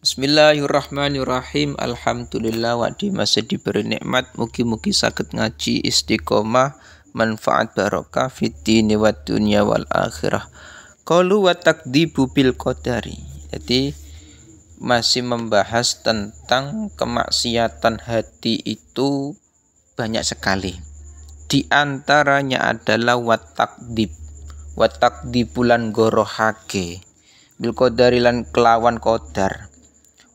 Bismillahirrahmanirrahim. Alhamdulillah wa di masa diberi nikmat mugi-mugi saged ngaji istiqomah manfaat barokah fid dini wad dunya wal akhirah. Qalu wa takdzibu bil qadari. Jadi masih membahas tentang kemaksiatan hati itu banyak sekali. Di antaranya adalah wa takdzibulan gorohake bil qadari lan kelawan qadar.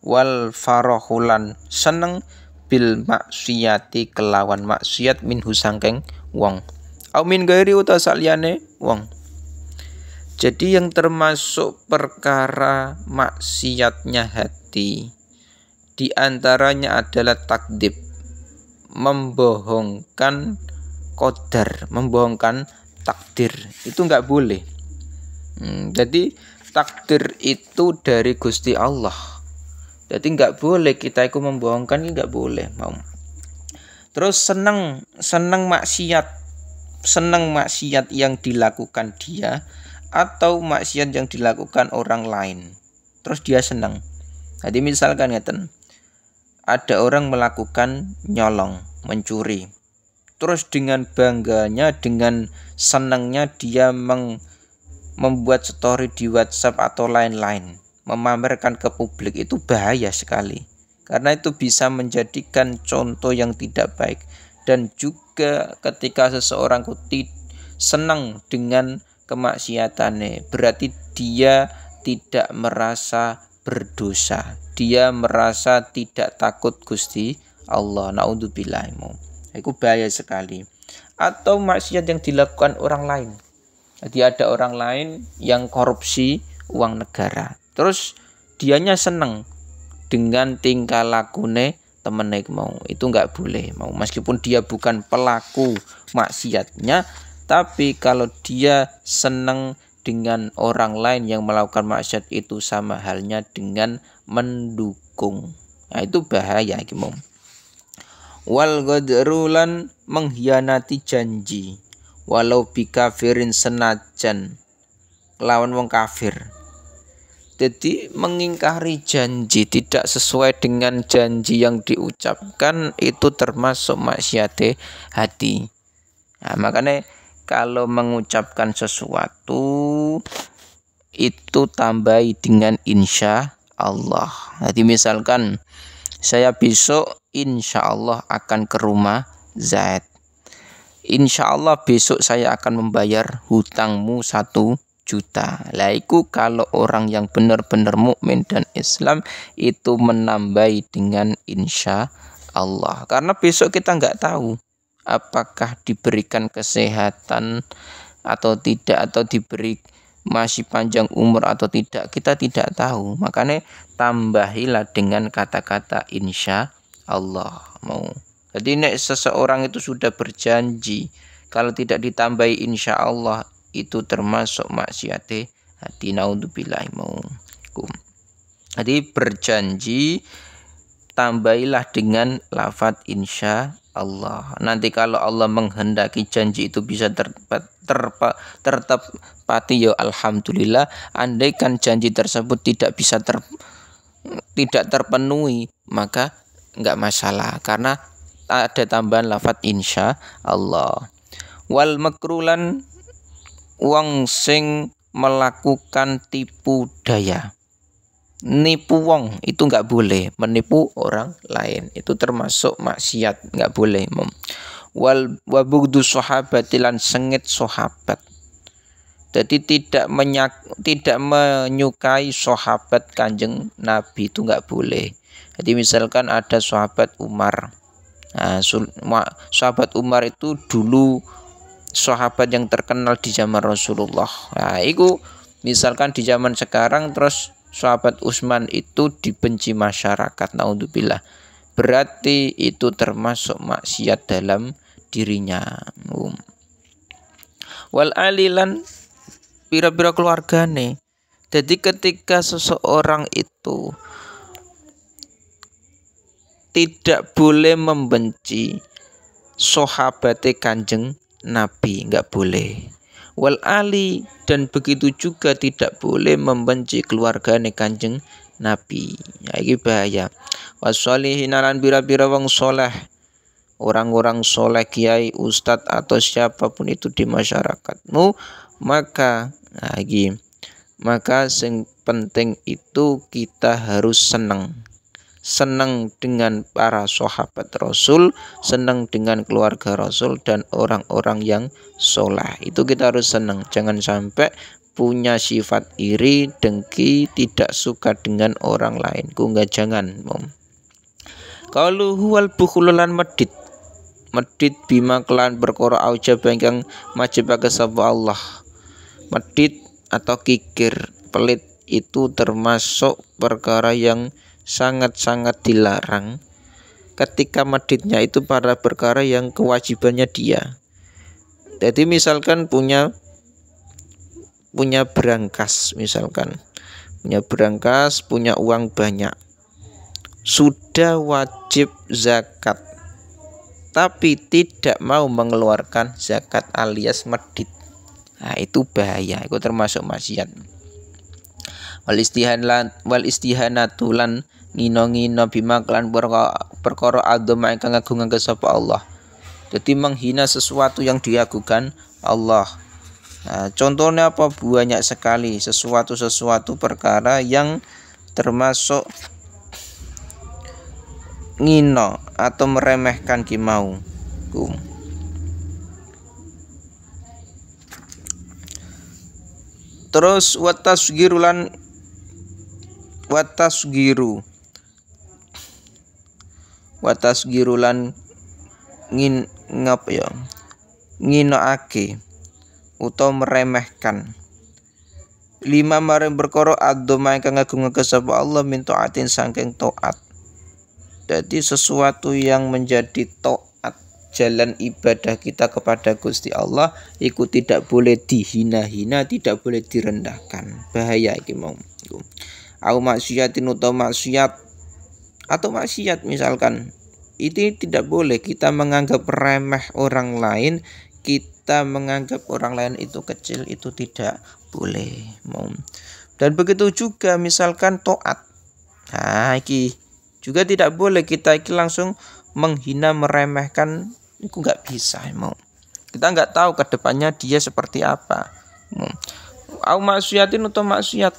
Wal farahulan seneng bil maksiyati kelawan maksiat minhu sangkeng wong au min gairi uta saliyane wong. Jadi yang termasuk perkara maksiatnya hati di antaranya adalah takdzib, membohongkan qadar, membohongkan takdir. Itu enggak boleh. Jadi takdir itu dari Gusti Allah. Jadi nggak boleh kita itu membohongkan, nggak boleh mau. Terus senang maksiat yang dilakukan dia atau maksiat yang dilakukan orang lain. Terus dia senang. Jadi misalkan ngeten, ada orang melakukan nyolong, mencuri. Terus dengan bangganya, dengan senangnya dia membuat story di WhatsApp atau lain-lain, memamerkan ke publik. Itu bahaya sekali karena itu bisa menjadikan contoh yang tidak baik. Dan juga ketika seseorang senang dengan kemaksiatannya, berarti dia tidak merasa berdosa, dia merasa tidak takut Gusti Allah. Naudzubillah. Itu bahaya sekali. Atau maksiat yang dilakukan orang lain. Jadi ada orang lain yang korupsi uang negara, terus dianya seneng dengan tingkah lakune temennya mau. Itu nggak boleh mau, meskipun dia bukan pelaku maksiatnya, tapi kalau dia seneng dengan orang lain yang melakukan maksiat, itu sama halnya dengan mendukung. Nah, itu bahaya gimana. Wal ghadrulan mengkhianati janji walau bikafirin senajan lawan wong kafir. Jadi mengingkari janji, tidak sesuai dengan janji yang diucapkan, itu termasuk maksiat hati. Nah, makanya kalau mengucapkan sesuatu itu tambahi dengan insya Allah. Jadi misalkan saya besok insya Allah akan ke rumah Zaid. Insya Allah besok saya akan membayar hutangmu 1 juta. Lah itu kalau orang yang benar-benar mukmin dan Islam itu menambahi dengan insya Allah. Karena besok kita nggak tahu apakah diberikan kesehatan atau tidak, atau diberi masih panjang umur atau tidak, kita tidak tahu. Makanya tambahilah dengan kata-kata insya Allah mau. Jadi nek seseorang itu sudah berjanji, kalau tidak ditambahi insya Allah, itu termasuk maksiat hati. Naudzubillah. Jadi berjanji tambahilah dengan lafadz insya Allah. Nanti kalau Allah menghendaki janji itu bisa tertepati, ya alhamdulillah. Andaikan janji tersebut tidak terpenuhi, maka enggak masalah karena ada tambahan lafadz insya Allah. Wal makrulan wong sing melakukan tipu daya, nipu wong, itu enggak boleh. Menipu orang lain itu termasuk maksiat, enggak boleh. Wal wabugdu sahabatilan sengit sahabat. Jadi tidak menyukai sahabat Kanjeng Nabi, itu enggak boleh. Jadi misalkan ada sahabat Umar. Nah, sahabat Umar itu dulu sahabat yang terkenal di zaman Rasulullah. Nah, itu misalkan di zaman sekarang terus sahabat Utsman itu dibenci masyarakat, naudzubillah. Berarti itu termasuk maksiat dalam dirinya. Wal alilan pira-pira keluargane. Jadi ketika seseorang itu tidak boleh membenci sahabatnya Kanjeng Nabi, enggak boleh. Wal ali, dan begitu juga tidak boleh membenci keluarganya Kanjeng nabi. Ya iki bahaya. Wasolihina lan bira-bira wong soleh, orang-orang soleh, kiai, ustadz atau siapapun itu di masyarakatmu, maka maka sing penting itu kita harus senang dengan para sahabat Rasul, senang dengan keluarga Rasul dan orang-orang yang soleh. Itu kita harus senang. Jangan sampai punya sifat iri, dengki, tidak suka dengan orang lain. Enggak, jangan. Kalau huwal bukhululan medit bima kelan perkara aujab ingkang majibake sapa Allah. Medit atau kikir, pelit itu termasuk perkara yang sangat-sangat dilarang ketika meditnya itu pada perkara yang kewajibannya dia. Jadi misalkan punya berangkas, punya uang banyak, sudah wajib zakat tapi tidak mau mengeluarkan zakat alias medit. Nah, itu bahaya, itu termasuk maksiat. Wal istihanatu lan ngino-ngino bima kelan perkara agama ingkang ngagungaken sapa Allah. Jadi menghina sesuatu yang diagungan Allah. Nah, contohnya apa? Banyak sekali sesuatu perkara yang termasuk ngino atau meremehkan kimau. Terus watasgirulan nginoake utawa meremehkan lima maring perkara agama ingkang ngagungaken sapa Allah min taatin saking taat. Jadi sesuatu yang menjadi taat, jalan ibadah kita kepada Gusti Allah itu tidak boleh dihina-hina, tidak boleh direndahkan. Bahaya iki mau. Au maksiatin utawa maksiat misalkan. Itu tidak boleh kita menganggap remeh orang lain, kita menganggap orang lain itu kecil, itu tidak boleh. Dan begitu juga misalkan taat. Nah, iki juga tidak boleh kita langsung menghina, meremehkan, itu nggak bisa. Kita nggak tahu ke depannya dia seperti apa. Au maksiatin atau maksiat.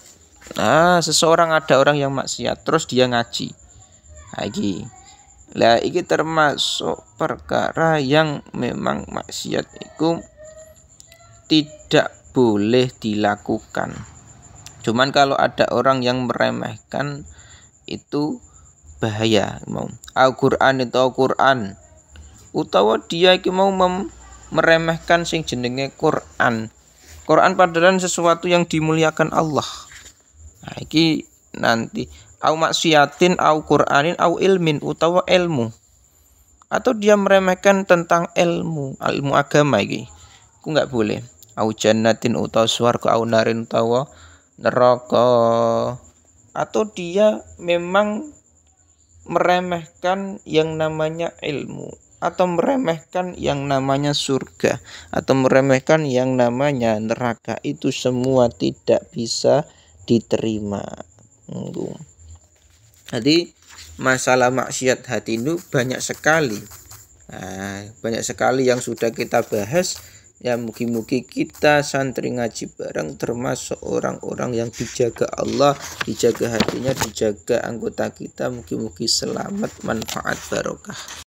Nah, seseorang ada orang yang maksiat, terus dia ngaji. Iki termasuk perkara yang memang maksiat itu tidak boleh dilakukan. Cuman kalau ada orang yang meremehkan itu bahaya. Al-Qur'an itu Al-Qur'an utawa dia iki mau meremehkan sing jenenge Qur'an padahal sesuatu yang dimuliakan Allah. Nah, iki nanti au maksiatin au Qur'anin au ilmin utawa ilmu, atau dia meremehkan tentang ilmu agama iki ku enggak boleh. Au jannatin utawa swarga au narin utawa neraka, atau dia memang meremehkan yang namanya ilmu, atau meremehkan yang namanya surga, atau meremehkan yang namanya neraka. Itu semua tidak bisa diterima. Jadi masalah maksiat hati itu banyak sekali. Banyak sekali yang sudah kita bahas. Ya mugi-mugi kita santri ngaji bareng termasuk orang-orang yang dijaga Allah, dijaga hatinya, dijaga anggota kita. Mugi-mugi selamat, manfaat, barokah.